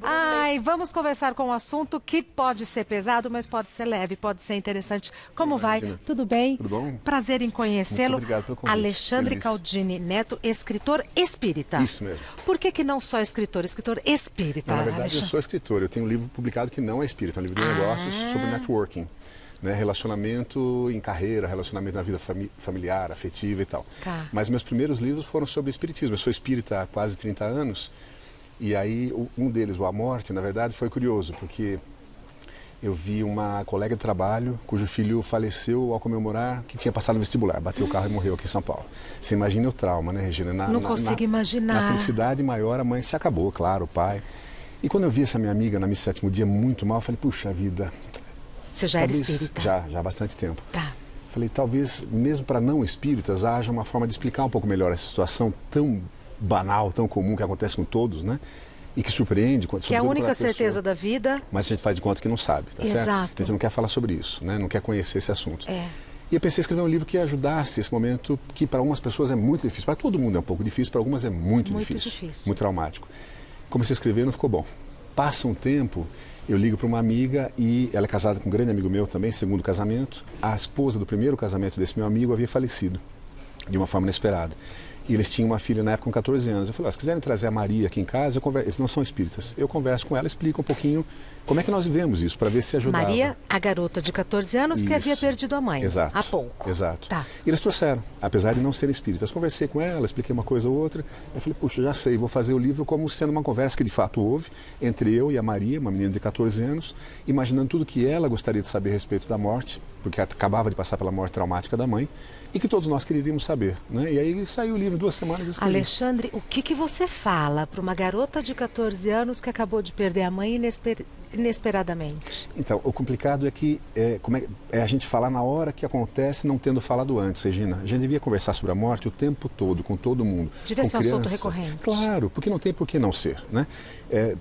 Ai, vamos conversar com um assunto que pode ser pesado, mas pode ser leve, pode ser interessante. Como vai? Tudo bem? Tudo bom? Prazer em conhecê-lo. Muito obrigado pelo convite. Alexandre Feliz. Caldini Neto, escritor espírita. Isso mesmo. Por que não só escritor espírita? Não, na verdade, Alexandre? eu sou escritor. Eu tenho um livro publicado que não é espírita, é um livro de negócios sobre networking. Né, relacionamento em carreira, relacionamento na vida familiar, afetiva e tal. Tá. Mas meus primeiros livros foram sobre espiritismo. Eu sou espírita há quase 30 anos e aí um deles, o A Morte, na verdade foi curioso, porque eu vi uma colega de trabalho cujo filho faleceu ao comemorar que tinha passado no vestibular, bateu o carro e morreu aqui em São Paulo. Você imagina o trauma, né, Regina? Não consigo imaginar. Na felicidade maior, a mãe se acabou, claro, o pai. E quando eu vi essa minha amiga na missa 7º dia muito mal, eu falei, puxa vida... Você já era espírita? Já há bastante tempo. Tá. Falei, talvez, mesmo para não espíritas, haja uma forma de explicar um pouco melhor essa situação tão banal, tão comum, que acontece com todos, né? E que surpreende. Que é a única certeza da vida. Mas a gente faz de conta que não sabe, tá certo? Exato. A gente não quer falar sobre isso, né? Não quer conhecer esse assunto. É. E eu pensei em escrever um livro que ajudasse esse momento que para algumas pessoas é muito difícil. Para todo mundo é um pouco difícil, para algumas é muito difícil. Muito traumático. Comecei a escrever e não ficou bom. Passa um tempo, eu ligo para uma amiga e ela é casada com um grande amigo meu também, segundo casamento. A esposa do primeiro casamento desse meu amigo havia falecido de uma forma inesperada. E eles tinham uma filha na época com 14 anos. Eu falei, se quiserem trazer a Maria aqui em casa, eles não são espíritas. Eu converso com ela, explico um pouquinho como é que nós vivemos isso, para ver se ajudava. Maria, a garota de 14 anos que havia perdido a mãe. Exato. Há pouco. Exato. Tá. E eles trouxeram, apesar de não serem espíritas. Conversei com ela, expliquei uma coisa ou outra. Eu falei, puxa, já sei, vou fazer o livro como sendo uma conversa que de fato houve entre eu e a Maria, uma menina de 14 anos, imaginando tudo que ela gostaria de saber a respeito da morte, porque acabava de passar pela morte traumática da mãe, e que todos nós queríamos saber, né? E aí saiu o livro em 2 semanas e escrevi. Alexandre, o que você fala para uma garota de 14 anos que acabou de perder a mãe inesperadamente? Então, o complicado é que é a gente falar na hora que acontece, não tendo falado antes, Regina. A gente devia conversar sobre a morte o tempo todo, com todo mundo. Devia ser um assunto recorrente. Claro, porque não tem por que não ser, né?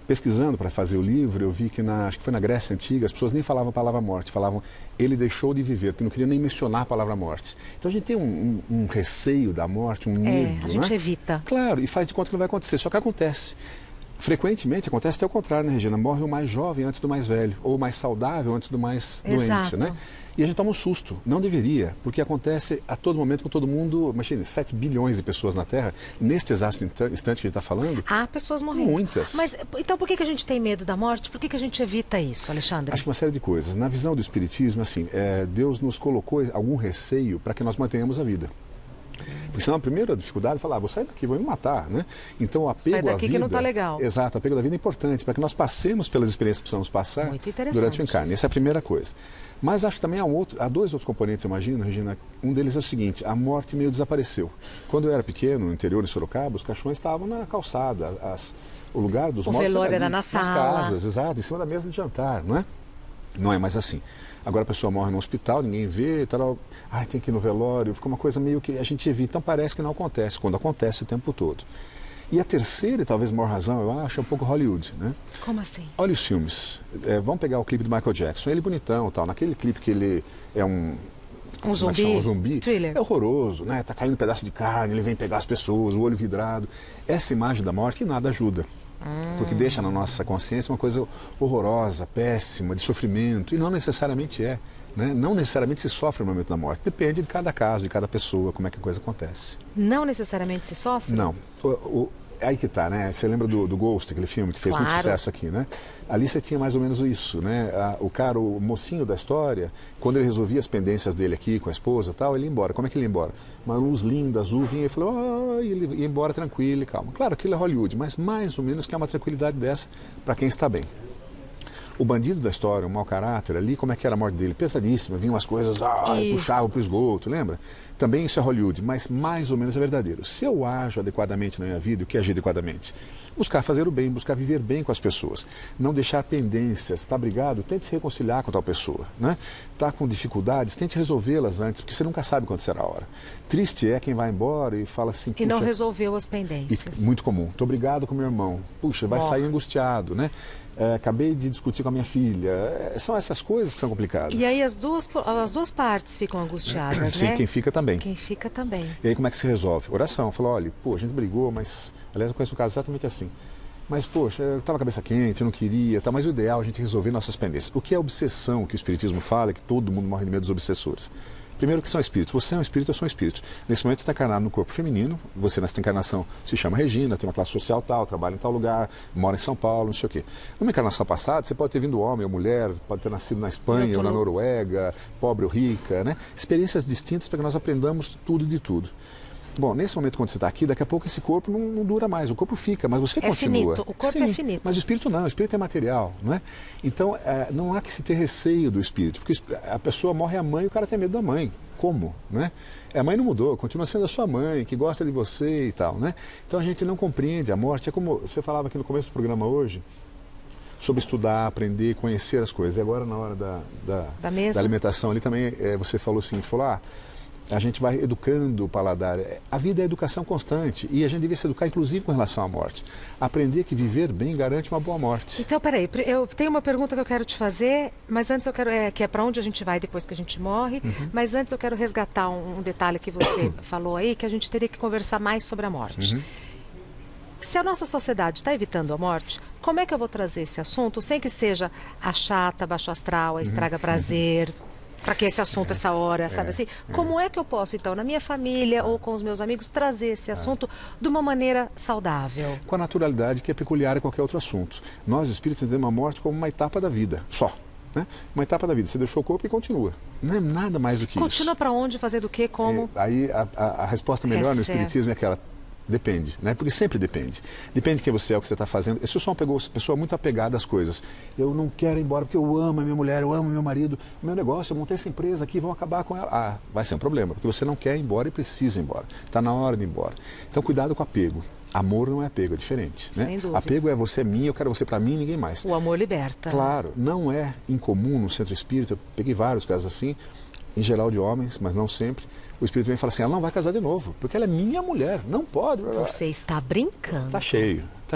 Pesquisando para fazer o livro, eu vi que acho que foi na Grécia Antiga, as pessoas nem falavam a palavra morte, falavam ele deixou de viver, porque não queria nem mencionar a palavra morte. Então a gente tem um receio da morte, um medo, a gente né? evita. Claro, e faz de conta que não vai acontecer, só que acontece. Frequentemente acontece até o contrário, né, Regina? Morre o mais jovem antes do mais velho, ou o mais saudável antes do mais doente, né? E a gente toma um susto. Não deveria, porque acontece a todo momento com todo mundo. Imagina, 7 bilhões de pessoas na Terra, neste exato instante que a gente está falando. Há pessoas morrendo. Muitas. Mas então por que a gente tem medo da morte? Por que a gente evita isso, Alexandre? Acho que uma série de coisas. Na visão do Espiritismo, assim, Deus nos colocou algum receio para que nós mantenhamos a vida. Porque senão a primeira dificuldade é falar, vou sair daqui, vou me matar, né? Então o apego à vida... Sai daqui que não está legal. Exato, o apego da vida é importante, para que nós passemos pelas experiências que precisamos passar durante o encarne. Essa é a primeira coisa. Mas acho que também há 2 outros componentes, eu imagino, Regina. Um deles é o seguinte, a morte meio desapareceu. Quando eu era pequeno, no interior de Sorocaba, os caixões estavam na calçada, o lugar dos mortos era na sala. Nas casas, exato, em cima da mesa de jantar, não é? Não é mais assim. Agora a pessoa morre no hospital, ninguém vê, tal, tem que ir no velório, fica uma coisa meio que a gente evita, então parece que não acontece, quando acontece o tempo todo. E a terceira, e talvez a maior razão, eu acho, é um pouco Hollywood, né? Como assim? Olha os filmes. Vamos pegar o clipe do Michael Jackson, ele bonitão, tal, naquele clipe que ele é um zumbi, thriller. É horroroso, né? Tá caindo um pedaço de carne, ele vem pegar as pessoas, o olho vidrado. Essa imagem da morte que nada ajuda. Porque deixa na nossa consciência uma coisa horrorosa, péssima, de sofrimento, e não necessariamente é. Né? Não necessariamente se sofre no momento da morte. Depende de cada caso, de cada pessoa, como é que a coisa acontece. Não necessariamente se sofre? Não. Aí que tá, né? Você lembra do Ghost, aquele filme que fez muito sucesso aqui, né? Ali você tinha mais ou menos isso, né? O mocinho da história, quando ele resolvia as pendências dele aqui com a esposa e tal, ele ia embora. Como é que ele ia embora? Uma luz linda, azul, vinha e falou, e ele ia embora tranquilo e calmo. Claro, aquilo é Hollywood, mas mais ou menos que é uma tranquilidade dessa para quem está bem. O bandido da história, o mau caráter ali, como é que era a morte dele? Pesadíssima, vinham as coisas, puxavam para o esgoto, lembra? Também isso é Hollywood, mas mais ou menos é verdadeiro. Se eu ajo adequadamente na minha vida, o que é agir adequadamente? Buscar fazer o bem, buscar viver bem com as pessoas. Não deixar pendências. Está brigado? Tente se reconciliar com tal pessoa. Né? Está com dificuldades? Tente resolvê-las antes, porque você nunca sabe quando será a hora. Triste é quem vai embora e fala assim... E não resolveu as pendências. Muito comum. Muito obrigado com meu irmão. Puxa, vai sair angustiado, né? Acabei de discutir com a minha filha. São essas coisas que são complicadas. E aí as duas partes ficam angustiadas, Sim, né? quem fica também. Quem fica também. E aí como é que se resolve? Oração. Falou, olha, a gente brigou, mas... Aliás, eu conheço um caso exatamente assim. mas poxa, eu estava com a cabeça quente, eu não queria, tá, mas o ideal é a gente resolver nossas pendências. O que é obsessão, que o Espiritismo fala, é que todo mundo morre de medo dos obsessores. Primeiro que são espíritos. Você é um espírito, eu sou um espírito. Nesse momento você está encarnado no corpo feminino, você nessa encarnação se chama Regina, tem uma classe social tal, trabalha em tal lugar, mora em São Paulo, não sei o quê. Numa encarnação passada, você pode ter vindo homem ou mulher, pode ter nascido na Espanha ou na Noruega, pobre ou rica, né? Experiências distintas para que nós aprendamos tudo de tudo. Bom, nesse momento quando você está aqui, daqui a pouco esse corpo não dura mais, o corpo fica, mas você continua. Finito. O corpo Sim, é finito. Mas o espírito não, o espírito é material, não é? Então, não há que se ter receio do espírito, porque a pessoa morre a mãe e o cara tem medo da mãe. Como, né? A mãe não mudou, continua sendo a sua mãe, que gosta de você e tal, né? Então a gente não compreende a morte, é como você falava aqui no começo do programa hoje, sobre estudar, aprender, conhecer as coisas. E agora na hora da alimentação ali também você falou o seguinte, a gente vai educando o paladar. A vida é educação constante e a gente deve se educar inclusive com relação à morte. Aprender que viver bem garante uma boa morte. Então, peraí, eu tenho uma pergunta que eu quero te fazer, mas antes eu quero, que é para onde a gente vai depois que a gente morre, mas antes eu quero resgatar um detalhe que você falou aí, que a gente teria que conversar mais sobre a morte. Se a nossa sociedade está evitando a morte, como é que eu vou trazer esse assunto sem que seja a chata, baixo astral, a estraga prazer... Para que esse assunto, essa hora, sabe assim? Como é que eu posso, então, na minha família ou com os meus amigos, trazer esse assunto de uma maneira saudável? Com a naturalidade que é peculiar a qualquer outro assunto. Nós, espíritos, entendemos a morte como uma etapa da vida, só. Né? Uma etapa da vida. Você deixou o corpo e continua. Não é nada mais do que isso. Continua para onde, fazer do que, como? Aí a resposta melhor no espiritismo é aquela... Depende, né? Porque sempre depende. Depende de quem você é, o que você está fazendo. Eu sou uma pessoa muito apegada às coisas. Eu não quero ir embora porque eu amo a minha mulher, eu amo meu marido. O meu negócio, eu montei essa empresa aqui, vão acabar com ela. Ah, vai ser um problema, porque você não quer ir embora e precisa ir embora. Está na hora de ir embora. Então, cuidado com o apego. Amor não é apego, é diferente. Né? Sem dúvida. Apego é você é minha, eu quero você para mim e ninguém mais. O amor liberta. Claro, não é incomum no centro espírita, eu peguei vários casos assim, em geral de homens, mas não sempre. O espírito vem e fala assim, ela não vai casar de novo, porque ela é minha mulher, não pode. Você está brincando. Tá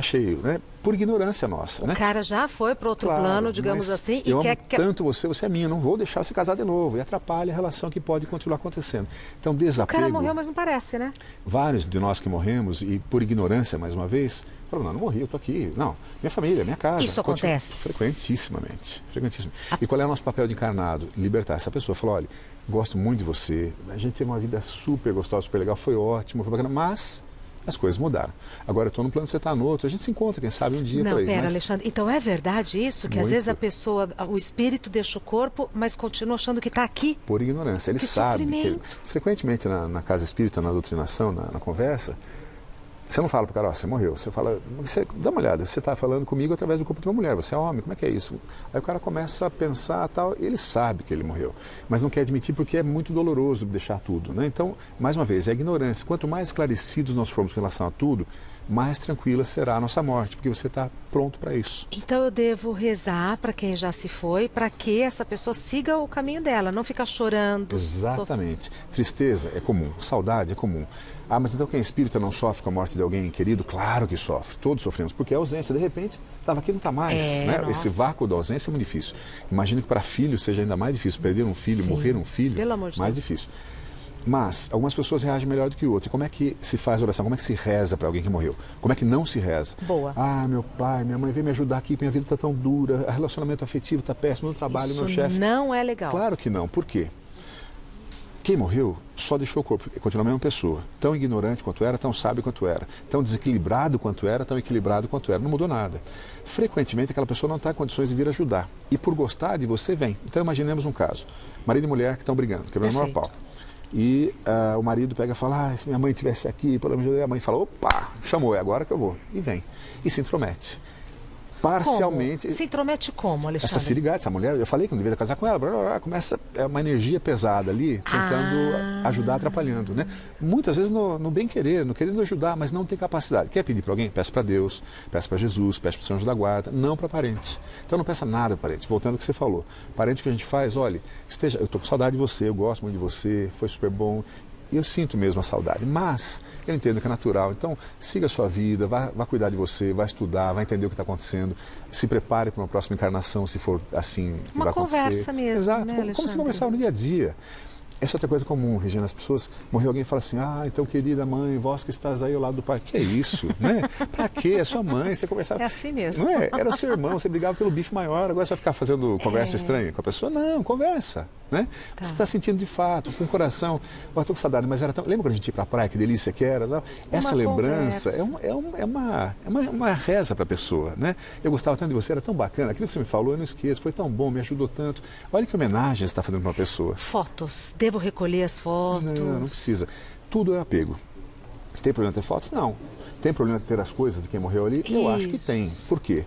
cheio, né? Por ignorância nossa, né? O cara já foi para outro plano, digamos assim, e quer tanto você é minha, não vou deixar você casar de novo. E atrapalha a relação que pode continuar acontecendo. Então, desapego... O cara morreu, mas não parece, né? Vários de nós que morremos, e por ignorância, mais uma vez, falam, não morri, eu tô aqui. Não, minha família, minha casa. Isso acontece? Frequentissimamente. E qual é o nosso papel de encarnado? Libertar essa pessoa. Falar, olha, gosto muito de você, a gente teve uma vida super gostosa, super legal, foi ótimo, foi bacana, mas... as coisas mudaram. Agora eu estou num plano, você está no outro, a gente se encontra, quem sabe, um dia por aí. Não, pera, Alexandre, então é verdade isso? Que às vezes a pessoa, o espírito deixa o corpo, mas continua achando que está aqui? Por ignorância. Ele sabe que, frequentemente na casa espírita, na doutrinação, na conversa, você não fala para o cara, você morreu. Você fala, dá uma olhada, você está falando comigo através do corpo de uma mulher, você é homem, como é que é isso? Aí o cara começa a pensar tal, ele sabe que ele morreu, mas não quer admitir porque é muito doloroso deixar tudo, né? Então, mais uma vez, é a ignorância. Quanto mais esclarecidos nós formos com relação a tudo, mais tranquila será a nossa morte, porque você está pronto para isso. Então eu devo rezar para quem já se foi, para que essa pessoa siga o caminho dela, não ficar chorando. Exatamente. Tristeza é comum, saudade é comum. Ah, mas então quem é espírita não sofre com a morte de alguém querido? Claro que sofre, todos sofremos, porque a ausência, de repente, estava aqui e não está mais. Né? Esse vácuo da ausência é muito difícil. Imagino que para filho seja ainda mais difícil, perder um filho, morrer um filho, pelo amor de mais Deus. Difícil. Mas algumas pessoas reagem melhor do que outras. E como é que se faz oração? Como é que se reza para alguém que morreu? Como é que não se reza? Boa. Ah, meu pai, minha mãe veio me ajudar aqui, minha vida está tão dura, o relacionamento afetivo está péssimo, no trabalho, isso meu chefe... não é legal. Claro que não. Por quê? Quem morreu só deixou o corpo, continua a mesma pessoa. Tão ignorante quanto era, tão sábio quanto era. Tão desequilibrado quanto era, tão equilibrado quanto era. Não mudou nada. Frequentemente aquela pessoa não está em condições de vir ajudar. E por gostar de você, vem. Então imaginemos um caso. Marido e mulher que estão brigando, quebrando o maior pau. E o marido pega e fala, se minha mãe estivesse aqui, pelo menos a mãe fala, opa, chamou, é agora que eu vou. E vem. E se intromete. Parcialmente. Como? Se intromete como, Alexandre? Essa sirigate, essa mulher, eu falei que não devia casar com ela, blá, blá, blá, começa uma energia pesada ali, tentando ajudar, atrapalhando, né? Muitas vezes no bem querer, no querendo ajudar, mas não tem capacidade. Quer pedir para alguém? Peça para Deus, peça para Jesus, peça para o Senhor Anjo da Guarda, não para parente. Então não peça nada para parente, voltando ao que você falou. Parente que a gente faz, olha, eu estou com saudade de você, eu gosto muito de você, foi super bom. Eu sinto mesmo a saudade, mas eu entendo que é natural. Então, siga a sua vida, vá cuidar de você, vá estudar, vá entender o que está acontecendo. Se prepare para uma próxima encarnação, se for assim que vai acontecer. Uma conversa mesmo, Exato, né, como se conversava no dia a dia. Essa é outra coisa comum, Regina. As pessoas, morreu alguém e fala assim, então querida mãe, vós que estás aí ao lado do pai. Que é isso, né? Pra quê? É sua mãe, você conversava... É assim mesmo. Não é? Era o seu irmão, você brigava pelo bife maior, agora você vai ficar fazendo conversa estranha com a pessoa? Não, conversa, né? Você está sentindo de fato, com o coração. Eu estou com saudade, mas era tão... Lembra quando a gente ia pra praia, que delícia que era? Não? Essa lembrança é uma reza para a pessoa, né? Eu gostava tanto de você, era tão bacana, aquilo que você me falou, eu não esqueço, foi tão bom, me ajudou tanto. Olha que homenagem você está fazendo para uma pessoa. Fotos, devo recolher as fotos? Não precisa. Tudo é apego. Tem problema ter fotos? Não. Tem problema ter as coisas de quem morreu ali? Eu acho que tem. Por quê?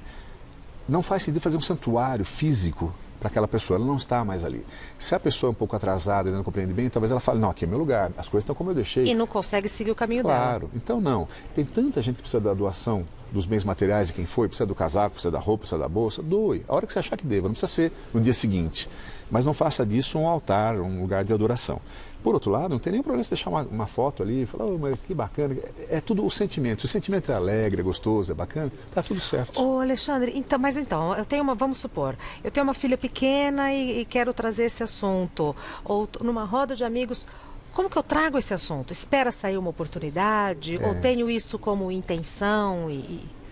Não faz sentido fazer um santuário físico para aquela pessoa, ela não está mais ali. Se a pessoa é um pouco atrasada e não compreende bem, talvez ela fale, não, aqui é meu lugar, as coisas estão como eu deixei. E não consegue seguir o caminho dela. Claro, então não. Tem tanta gente que precisa da doação dos bens materiais de quem foi, precisa do casaco, precisa da roupa, precisa da bolsa, doe. A hora que você achar que deva, não precisa ser no dia seguinte. Mas não faça disso um altar, um lugar de adoração. Por outro lado, não tem nenhum problema você deixar uma foto ali e falar, mas que bacana. É tudo o sentimento. Se o sentimento é alegre, é gostoso, é bacana, tá tudo certo. Ô, Alexandre, então, eu tenho vamos supor, eu tenho uma filha pequena e quero trazer esse assunto. Ou numa roda de amigos, como que eu trago esse assunto? Espera sair uma oportunidade? Ou tenho isso como intenção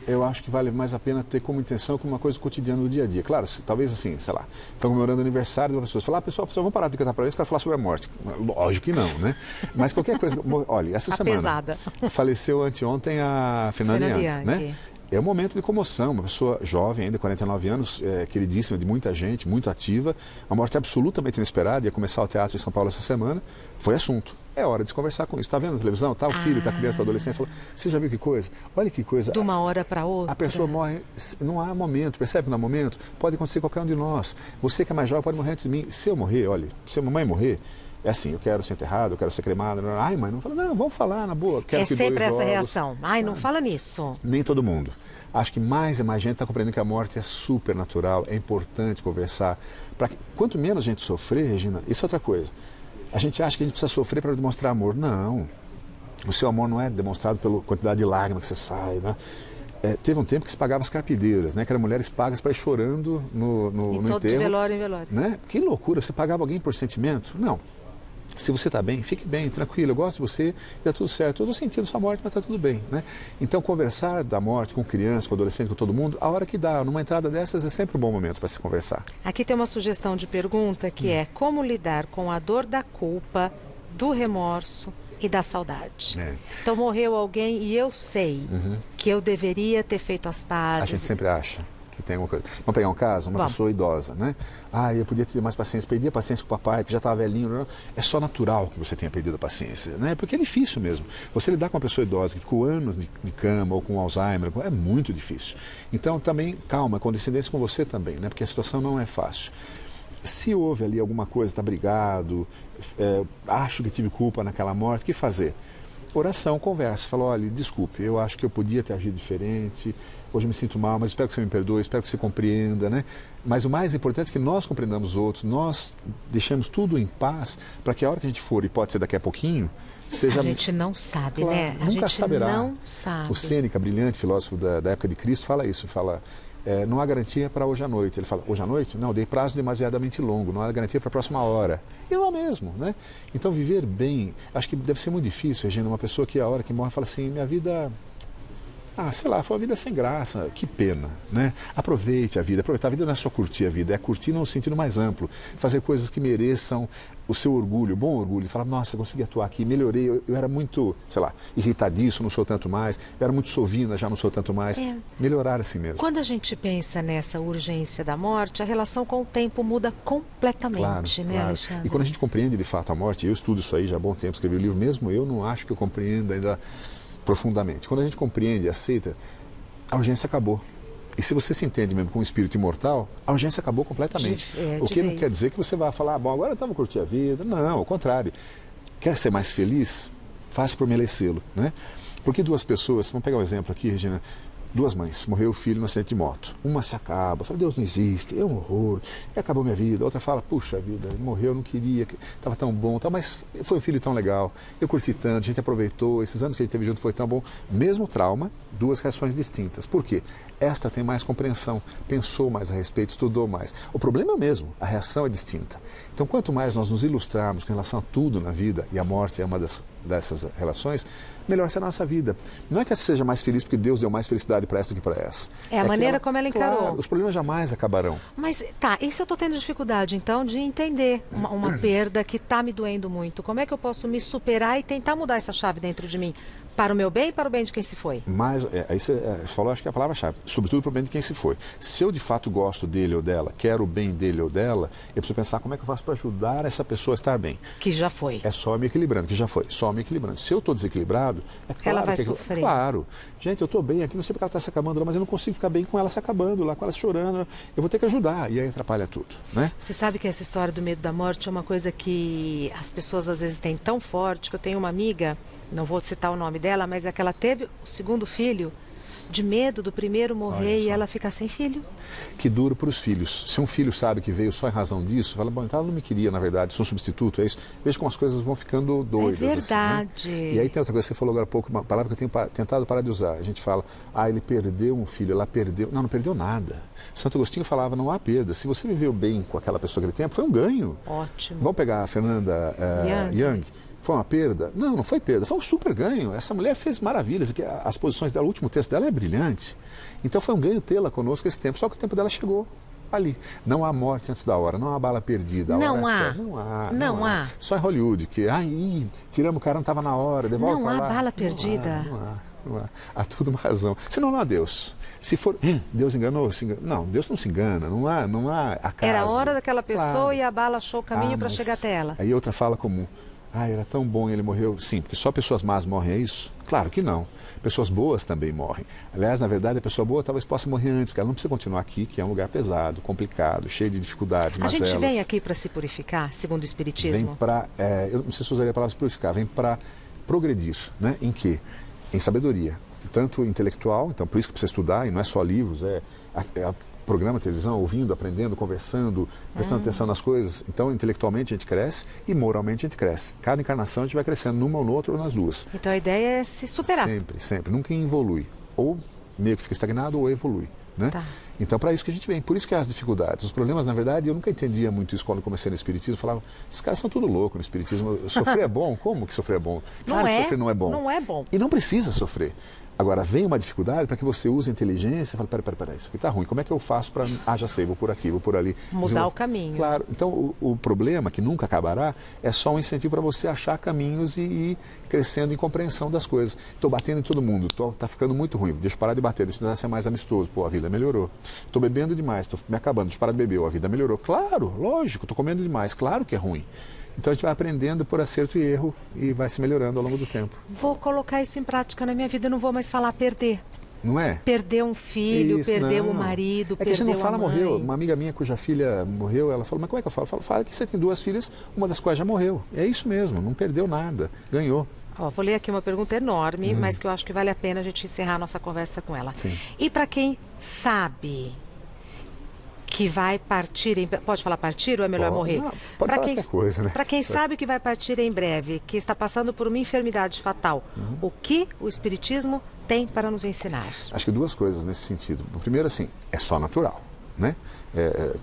Eu acho que vale mais a pena ter como intenção que uma coisa cotidiana do dia a dia. Claro, talvez assim, sei lá, estão comemorando o aniversário de uma pessoa. Falar, pessoal, vamos parar de cantar para eles, quero falar sobre a morte. Lógico que não, né? Mas qualquer coisa. Olha, essa semana pesada. Faleceu anteontem a Fernanda Bianchi, né? É um momento de comoção, uma pessoa jovem, ainda 49 anos, queridíssima de muita gente, muito ativa, uma morte absolutamente inesperada, ia começar o teatro em São Paulo essa semana, foi assunto. É hora de se conversar com isso. Está vendo na televisão? Está o filho, está a criança, está o adolescente, falou, você já viu que coisa? Olha que coisa. De uma hora para outra. A pessoa morre, não há momento, percebe que não há momento? Pode acontecer com qualquer um de nós. Você que é mais jovem pode morrer antes de mim. Se eu morrer, olha, se a mamãe morrer, é assim, eu quero ser enterrado, eu quero ser cremado. Ai, mãe, não fala, não, vamos falar na boa. Quero que sempre essa jogos... reação. Ai, não fala nisso. Nem todo mundo. Acho que mais e mais gente está compreendendo que a morte é super natural, é importante conversar. Quanto menos a gente sofrer, Regina, isso é outra coisa. A gente acha que a gente precisa sofrer para demonstrar amor. Não. O seu amor não é demonstrado pela quantidade de lágrimas que você sai, né? Teve um tempo que se pagava as carpideiras, né? Que eram mulheres pagas para ir chorando no enterro. De velório em velório. Né? Que loucura, você pagava alguém por sentimento? Não. Se você está bem, fique bem, tranquilo, eu gosto de você, está tudo certo. Eu estou sentindo sua morte, mas está tudo bem, né? Então, conversar da morte com criança, com adolescente, com todo mundo, a hora que dá, numa entrada dessas, é sempre um bom momento para se conversar. Aqui tem uma sugestão de pergunta que é como lidar com a dor da culpa, do remorso e da saudade. Então, morreu alguém e eu sei que eu deveria ter feito as pazes. A gente sempre acha que tem alguma coisa. Vamos pegar um caso, uma pessoa idosa, né? Eu podia ter mais paciência, perdi a paciência com o papai, porque já estava velhinho. Não. É só natural que você tenha perdido a paciência, né? Porque é difícil mesmo. Você lidar com uma pessoa idosa que ficou anos de cama ou com Alzheimer, é muito difícil. Então, também, calma, condescendência com você também, né? Porque a situação não é fácil. Se houve ali alguma coisa, está brigado, acho que tive culpa naquela morte, o que fazer? Oração, conversa, fala, olha, desculpe, eu acho que eu podia ter agido diferente, hoje eu me sinto mal, mas espero que você me perdoe, espero que você compreenda, né? Mas o mais importante é que nós compreendamos os outros, nós deixamos tudo em paz, para que a hora que a gente for, e pode ser daqui a pouquinho, esteja... A gente não sabe, claro, né? A nunca gente saberá. Não sabe. O Sêneca, brilhante filósofo da época de Cristo, fala isso, fala... não há garantia para hoje à noite. Ele fala, hoje à noite? Não, dei prazo demasiadamente longo, não há garantia para a próxima hora. E não há mesmo, né? Então, viver bem, acho que deve ser muito difícil, Regina, uma pessoa que a hora que morre fala assim, minha vida... sei lá, foi uma vida sem graça, que pena, né? Aproveite a vida, aproveitar a vida não é só curtir a vida, é curtir no sentido mais amplo, fazer coisas que mereçam o seu orgulho, bom orgulho, falar, nossa, consegui atuar aqui, melhorei, eu era muito, sei lá, irritadiço, não sou tanto mais, eu era muito sovina, já não sou tanto mais, melhorar assim mesmo. Quando a gente pensa nessa urgência da morte, a relação com o tempo muda completamente, né, Alexandre? E quando a gente compreende de fato a morte, eu estudo isso aí já há bom tempo, escrevi o livro, mesmo eu não acho que eu compreendo ainda profundamente. Quando a gente compreende e aceita, a urgência acabou. E se você se entende mesmo como um espírito imortal, a urgência acabou completamente. O que não quer dizer que você vai falar, bom, agora eu vou curtir a vida. Não, ao contrário. Quer ser mais feliz? Faça por merecê-lo, né? Porque duas pessoas, vamos pegar um exemplo aqui, Regina, Duas mães, morreu o filho no acidente de moto. Uma se acaba, fala, Deus não existe, é um horror, e acabou minha vida. A outra fala, puxa vida, ele morreu, eu não queria, estava tão bom, mas foi um filho tão legal, eu curti tanto, a gente aproveitou, esses anos que a gente teve junto foi tão bom. Mesmo trauma, duas reações distintas. Por quê? Esta tem mais compreensão, pensou mais a respeito, estudou mais. O problema é o mesmo, a reação é distinta. Então, quanto mais nós nos ilustrarmos com relação a tudo na vida, e a morte é uma dessas relações, melhor será a nossa vida. Não é que essa seja mais feliz porque Deus deu mais felicidade para essa do que para essa. É a maneira como ela encarou. Claro, os problemas jamais acabarão. Mas, tá, isso eu estou tendo dificuldade, então, de entender uma perda que está me doendo muito. Como é que eu posso me superar e tentar mudar essa chave dentro de mim? Para o meu bem e para o bem de quem se foi? Mas, aí você falou, acho que é a palavra-chave, sobretudo para o bem de quem se foi. Se eu de fato gosto dele ou dela, quero o bem dele ou dela, eu preciso pensar como é que eu faço para ajudar essa pessoa a estar bem. Que já foi. É só me equilibrando, que já foi, só me equilibrando. Se eu estou desequilibrado, é claro ela vai que sofrer. Claro. Gente, eu estou bem aqui, não sei porque ela está se acabando lá, mas eu não consigo ficar bem com ela se acabando lá, com ela chorando. Eu vou ter que ajudar, e aí atrapalha tudo, né? Você sabe que essa história do medo da morte é uma coisa que as pessoas às vezes têm tão forte, que eu tenho uma amiga, não vou citar o nome dela, mas é que ela teve o segundo filho de medo do primeiro morrer e ela ficar sem filho. Que duro para os filhos. Se um filho sabe que veio só em razão disso, fala, bom, então ela não me queria, na verdade, sou um substituto, é isso. Veja como as coisas vão ficando doidas. É verdade. Assim, né? E aí tem outra coisa, você falou agora há pouco, uma palavra que eu tenho tentado parar de usar. A gente fala, ele perdeu um filho, ela perdeu. Não perdeu nada. Santo Agostinho falava, não há perda. Se você viveu bem com aquela pessoa naquele tempo, foi um ganho. Ótimo. Vamos pegar a Fernanda Young. Foi uma perda? Não foi perda, foi um super ganho. Essa mulher fez maravilhas, as posições dela, o último texto dela é brilhante. Então foi um ganho tê-la conosco esse tempo, só que o tempo dela chegou ali. Não há morte antes da hora, não há bala perdida. Não há. Só em Hollywood, que tiramos o cara, não estava na hora, devolve Não pra há lá. bala perdida. Não há. Há tudo uma razão. Senão não há Deus. Se for, Deus enganou, não, Deus não se engana, não há acaso. Era a hora daquela pessoa claro. E a bala achou o caminho para chegar até ela. Aí outra fala comum. Era tão bom e ele morreu. Sim, porque só pessoas más morrem, é isso? Claro que não. Pessoas boas também morrem. Aliás, na verdade, a pessoa boa talvez possa morrer antes, porque ela não precisa continuar aqui, que é um lugar pesado, complicado, cheio de dificuldades, mazelas. A gente vem aqui para se purificar, segundo o Espiritismo? Vem para, eu não sei se usaria a palavra purificar, vem para progredir, né? Em quê? Em sabedoria, tanto intelectual, então por isso que precisa estudar, e não é só livros, programa, televisão, ouvindo, aprendendo, conversando, prestando atenção nas coisas. Então, intelectualmente a gente cresce e moralmente a gente cresce. Cada encarnação a gente vai crescendo numa ou noutra ou nas duas. Então a ideia é se superar. Sempre, sempre. Nunca evolui. Ou meio que fica estagnado ou evolui. Né? Tá. Então, para isso que a gente vem. Por isso que há as dificuldades. Os problemas, na verdade, eu nunca entendia muito isso quando comecei no Espiritismo. Eu falava, esses caras são tudo loucos no Espiritismo. Sofrer é bom? Como que sofrer é bom? Claro que sofrer não é bom. Não é bom. E não precisa sofrer. Agora, vem uma dificuldade para que você use a inteligência e fale, peraí, isso aqui está ruim. Como é que eu faço para... já sei, vou por aqui, vou por ali. Mudar o caminho. Claro. Então, o problema, que nunca acabará, é só um incentivo para você achar caminhos e ir crescendo em compreensão das coisas. Estou batendo em todo mundo, está ficando muito ruim. Deixa eu parar de bater, deixa eu ser mais amistoso. A vida melhorou. Estou bebendo demais, estou me acabando, deixa eu parar de beber. A vida melhorou. Claro, lógico, estou comendo demais. Claro que é ruim. Então a gente vai aprendendo por acerto e erro e vai se melhorando ao longo do tempo. Vou colocar isso em prática na minha vida, eu não vou mais falar perder. Não é? Perder um filho, isso, perder não. o marido, perder a mãe. É que a gente não fala morreu. Uma amiga minha cuja filha morreu, ela falou, mas como é que eu falo? Fala que você tem duas filhas, uma das quais já morreu. É isso mesmo, não perdeu nada, ganhou. Vou ler aqui uma pergunta enorme, mas que eu acho que vale a pena a gente encerrar a nossa conversa com ela. Sim. E para quem sabe que vai partir, pode falar partir ou é melhor morrer? Não, pode falar qualquer coisa, né? Para quem sabe que vai partir em breve, que está passando por uma enfermidade fatal, o que o Espiritismo tem para nos ensinar? Acho que duas coisas nesse sentido. O primeiro, assim, é só natural, né?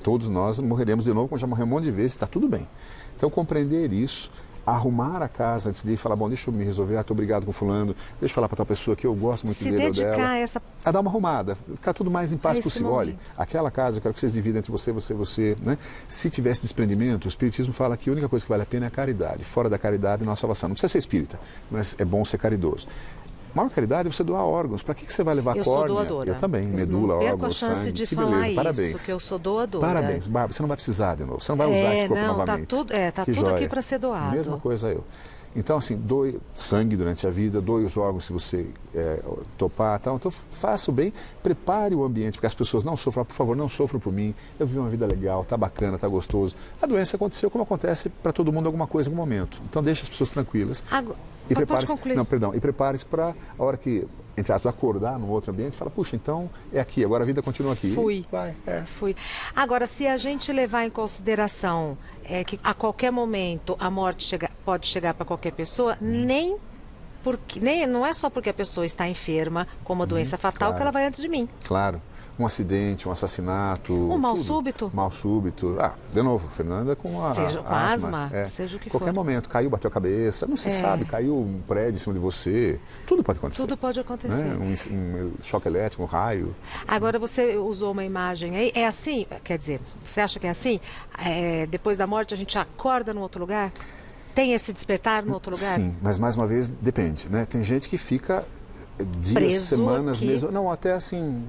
Todos nós morreremos de novo, como já morreu um monte de vezes, está tudo bem. Então, compreender isso, arrumar a casa antes de ir, falar, bom, deixa eu me resolver, estou obrigado com fulano, deixa eu falar para tal pessoa que eu gosto muito dele ou dela. Se dedicar a dar uma arrumada, ficar tudo mais em paz possível. Olha, aquela casa, eu quero que vocês dividam entre você, né? Se tivesse desprendimento, o Espiritismo fala que a única coisa que vale a pena é a caridade. Fora da caridade, não há salvação. Não precisa ser espírita, mas é bom ser caridoso. A maior caridade é você doar órgãos. Para que você vai levar córnea? Eu sou doadora. Eu também, medula, órgãos, sangue. Eu não perco a chance de que falar beleza, isso, parabéns. que eu sou doadora. Parabéns, Bárbara, você não vai precisar de novo, você não vai usar esse corpo novamente. Tá tudo aqui para ser doado. Mesma coisa eu. Então, assim, doe sangue durante a vida, doe os órgãos se você topar, tal. Então, faça o bem, prepare o ambiente, porque as pessoas não sofram, por favor, não sofram por mim, eu vivi uma vida legal, tá bacana, tá gostoso. A doença aconteceu como acontece para todo mundo alguma coisa em algum momento. Então, deixe as pessoas tranquilas. E prepare-se para a hora que, entre aspas, acordar num outro ambiente, fala, puxa, então é aqui, agora a vida continua aqui. Fui. Vai, Fui. Agora, se a gente levar em consideração que a qualquer momento a morte pode chegar para qualquer pessoa, não é só porque a pessoa está enferma com uma doença fatal que ela vai antes de mim. Claro. Um acidente, um assassinato. Um mal súbito. Mal súbito. De novo, Fernanda com a asma. Seja o que for. Qualquer momento, caiu, bateu a cabeça, não se sabe, caiu um prédio em cima de você. Tudo pode acontecer. Tudo pode acontecer. Né? Um choque elétrico, um raio. Agora, você usou uma imagem aí. É assim? Quer dizer, você acha que é assim? Depois da morte a gente acorda num outro lugar? Tem esse despertar no outro lugar? Sim, mas mais uma vez depende, né? Tem gente que fica dias, preso semanas, aqui. meses, não, até assim,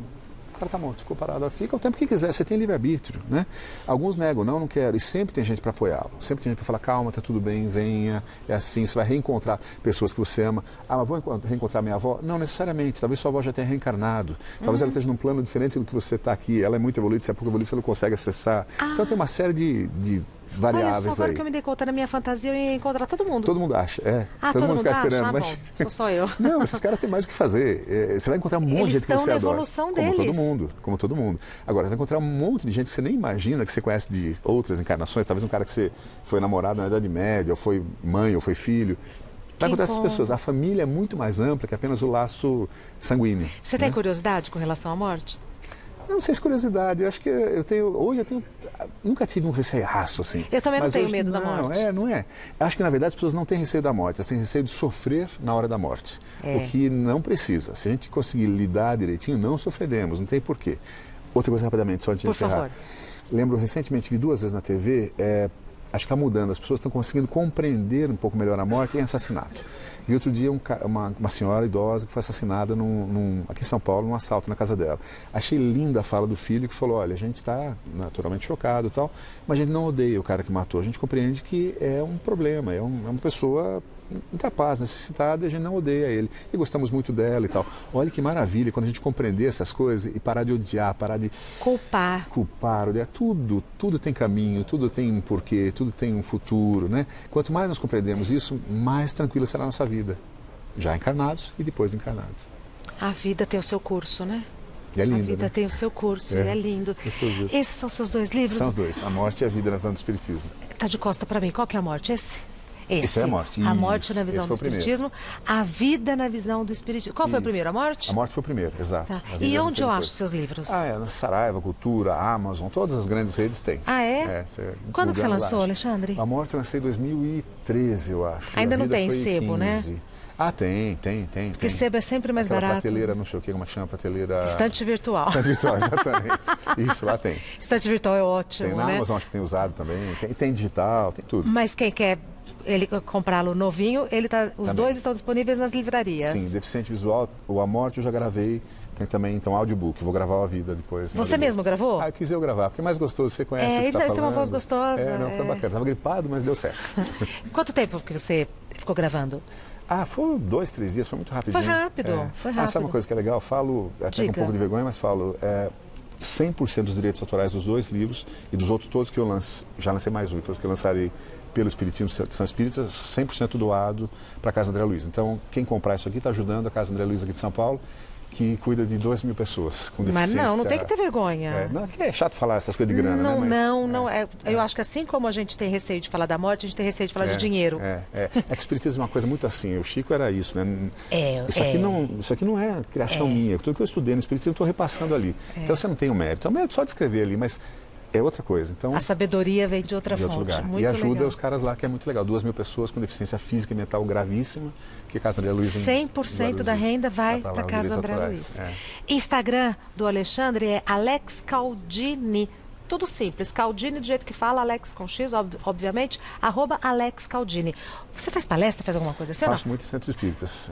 o cara tá morto, ficou parado, fica o tempo que quiser, você tem livre-arbítrio, né? Alguns negam, não quero, e sempre tem gente para apoiá-lo, sempre tem gente para falar, calma, tá tudo bem, venha, é assim, você vai reencontrar pessoas que você ama. Mas vou reencontrar minha avó? Não necessariamente, talvez sua avó já tenha reencarnado, talvez ela esteja num plano diferente do que você está aqui, ela é muito evoluída, se é pouco evoluída, você não consegue acessar. Então tem uma série de variáveis. Olha só, agora aí. Que eu me dei conta, na minha fantasia eu ia encontrar todo mundo. Todo mundo acha, todo mundo fica acha? esperando. Bom, sou só eu. Não, esses caras têm mais o que fazer. Você vai encontrar um monte de gente que você adora. Evolução deles. Como todo mundo. Agora, vai encontrar um monte de gente que você nem imagina, que você conhece de outras encarnações, talvez um cara que você foi namorado na Idade Média, ou foi mãe, ou foi filho. Vai encontrar essas pessoas. A família é muito mais ampla que apenas o laço sanguíneo. Você tem curiosidade com relação à morte? Não sei se curiosidade, eu acho que nunca tive um receiaço assim. Eu também não tenho medo da morte. Não é. Acho que na verdade as pessoas não têm receio da morte, elas têm receio de sofrer na hora da morte. O que não precisa. Se a gente conseguir lidar direitinho, não sofreremos, não tem porquê. Outra coisa rapidamente, só antes de encerrar. Por favor. Lembro, recentemente, vi 2 vezes na TV, acho que está mudando, as pessoas estão conseguindo compreender um pouco melhor a morte em assassinato. Vi outro dia uma senhora idosa que foi assassinada aqui em São Paulo, num assalto na casa dela. Achei linda a fala do filho que falou, olha, a gente está naturalmente chocado e tal, mas a gente não odeia o cara que matou, a gente compreende que é um problema, é uma pessoa incapaz, necessitada, e a gente não odeia ele. E gostamos muito dela e tal. Olha que maravilha quando a gente compreender essas coisas e parar de odiar, parar de culpar, odiar. Tudo tem caminho, tudo tem um porquê, tudo tem um futuro, né? Quanto mais nós compreendemos isso, mais tranquila será a nossa vida. Já encarnados e depois de encarnados. A vida tem o seu curso, né? E é lindo, a vida tem o seu curso, é lindo. Esses são seus 2 livros? São os 2, A Morte e a Vida na Visão do Espiritismo. Tá de costa para mim, qual que é a morte? Esse é a morte. A morte na visão do Espiritismo, a vida na visão do Espiritismo. Qual foi o primeiro? A morte? A morte foi o primeiro, exato. Tá. E onde eu acho seus livros? Na Saraiva, Cultura, Amazon, todas as grandes redes têm. Quando que você lançou, Alexandre? A morte eu lancei em 2013, eu acho. Ainda não tem sebo, 15. Né? Tem. Porque sebo é sempre mais barato. Prateleira, não sei o que, como chama, prateleira... Estante virtual. Estante virtual, exatamente. Isso, lá tem. Estante virtual é ótimo, Tem na Amazon, acho que tem usado também. Tem digital, tem tudo. Mas quem quer comprá-lo novinho, os 2 estão disponíveis nas livrarias. Sim, Deficiente Visual, A Morte eu já gravei. Tem também, então, audiobook. Vou gravar a vida depois. Você mesmo gravou? Eu quis gravar, porque é mais gostoso. Você conhece o que está falando. Tem uma voz gostosa. Foi bacana. Estava gripado, mas deu certo. Quanto tempo que você ficou gravando? Foi 2, 3 dias, foi muito rapidinho. Foi rápido. Sabe uma coisa que é legal? Eu falo, até com um pouco de vergonha, mas falo, 100% dos direitos autorais dos 2 livros e dos outros todos que eu já lancei mais um, todos que eu lançarei pelo Espiritismo, São Espíritas, 100% doado para a Casa André Luiz. Então, quem comprar isso aqui está ajudando a Casa André Luiz aqui de São Paulo, que cuida de 2.000 pessoas com deficiência. Mas não tem que ter vergonha. É chato falar essas coisas de grana, né? Não. Eu acho que assim como a gente tem receio de falar da morte, a gente tem receio de falar de dinheiro. Que o Espiritismo é uma coisa muito assim. O Chico era isso, né? Isso aqui não é criação minha. Tudo que eu estudei no Espiritismo, eu estou repassando ali. Então, você não tem o mérito. É o mérito só de escrever ali, mas... é outra coisa. Então, a sabedoria vem de outra fonte. Outro lugar. Muito e ajuda legal. Os caras lá, que é muito legal. 2.000 pessoas com deficiência física e mental gravíssima, que a Casa André Luiz... 100% da renda vai para a Casa André Luiz. Instagram do Alexandre é Alex Caldini. Tudo simples. Caldini, do jeito que fala, Alex com X, obviamente, @Alex Caldini. Você faz palestra, faz alguma coisa assim? Faço muito em centros espíritas.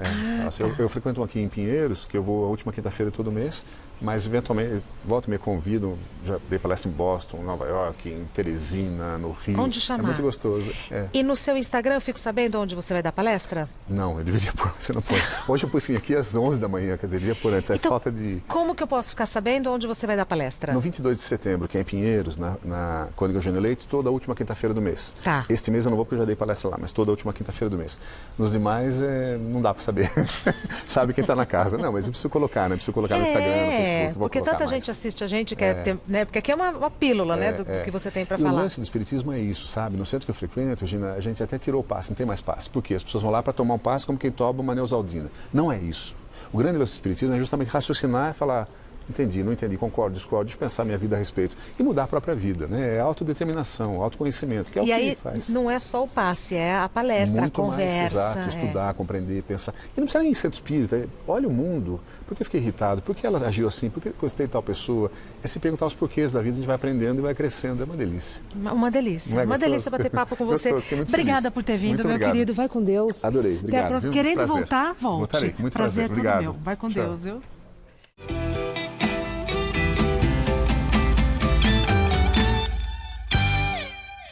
Eu frequento um aqui em Pinheiros, que eu vou a última quinta-feira todo mês. Mas, eventualmente, volta e me convidam, já dei palestra em Boston, Nova York, em Teresina, no Rio. Onde chamar? É muito gostoso. É. E no seu Instagram eu fico sabendo onde você vai dar palestra? Não, eu deveria pôr, você não põe. Hoje eu pus aqui às 11 da manhã, quer dizer, devia pôr antes, então, falta de... Como que eu posso ficar sabendo onde você vai dar palestra? No 22 de setembro, que é em Pinheiros, na Cônigo Eugênio Leite, toda a última quinta-feira do mês. Tá. Este mês eu não vou porque eu já dei palestra lá, mas toda a última quinta-feira do mês. Nos demais, não dá para saber. Sabe quem está na casa. Não, mas eu preciso colocar, né? Preciso colocar no Instagram, no Facebook, vou porque tanta mais. gente assiste a gente, quer ter, né? Porque aqui é uma pílula, né, do que você tem para falar. O lance do espiritismo é isso, sabe? No centro que eu frequento, a gente até tirou o passe, não tem mais passe. Por quê? As pessoas vão lá para tomar um passe como quem toma uma neosaldina. Não é isso. O grande lance do espiritismo é justamente raciocinar e falar: entendi, não entendi, concordo, discordo, deixa eu pensar minha vida a respeito. E mudar a própria vida, né? É autodeterminação, autoconhecimento, que é o que aí, faz. Não é só o passe, é a palestra, muito a conversa. Mais, exato, estudar, compreender, pensar. E não precisa nem ser espírita, olha o mundo, por que eu fiquei irritado, por que ela agiu assim, por que eu gostei de tal pessoa. É se perguntar os porquês da vida, a gente vai aprendendo e vai crescendo, é uma delícia. Uma delícia, não é uma gostoso? delícia bater papo com você. Gostoso, muito Obrigada feliz. por ter vindo, muito meu obrigado. querido, vai com Deus. Adorei, obrigado. Querendo prazer. voltar, volte. Voltarei, muito prazer, todo obrigado. meu. Vai com Tchau. Deus, viu?